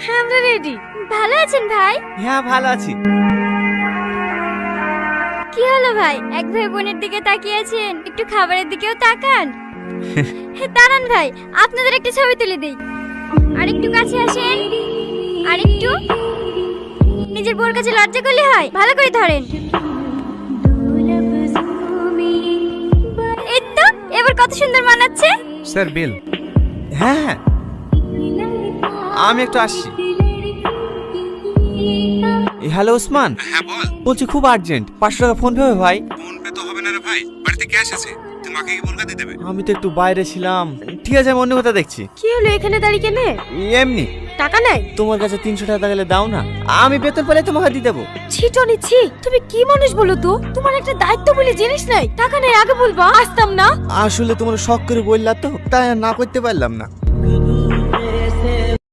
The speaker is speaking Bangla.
হ্যাঁ আমরা রেডি। ভালো আছেন ভাই? হ্যাঁ ভালো আছি। কি হলো ভাই, এক ভাই বোনের দিকে তাকিয়ে আছেন, একটু খাবারের দিকেও তাকান। দাঁড়ান ভাই, আপনাদের একটা ছবি তুলে দেই। আরেকটু কাছে আসেন, আরেকটু। নিজের বোর কাছে লজ্জা করলে হয়, ভালো করে ধরেন। এই তো এবার কত সুন্দর মানাচ্ছে। স্যার বিল। হ্যাঁ হ্যাঁ আমি একটু আসছি। হ্যালো ওসমান। হ্যাঁ বল। বলছি খুব আর্জেন্ট, 500 টাকা ফোন পে হবে ভাই? ফোন পে তো হবে না রে ভাই, বাড়িতে ক্যাশ আছে, তুই মাকে কি বলকা দিয়ে দেবে? আমি তো একটু বাইরে ছিলাম। ঠিক আছে আমি অন্য কথা দেখছি। কি হলো এখানে দাঁড়িয়ে কেনে? এমনি। টাকা নাই? তোমার কাছে 300 টাকা গেলে দাও না, আমি বেতন পেলে তোমাকে দিয়ে দেবো। ছিটো নিচ্ছি, তুমি কি মানুষ বলো তো? তোমার একটা দায়িত্ব বলে জিনিস নাই, টাকা নাই আগে বলবা, আসতাম না। আসলে তোমরা শখ করে বললা তো, তাই আর না করতে পারলাম না।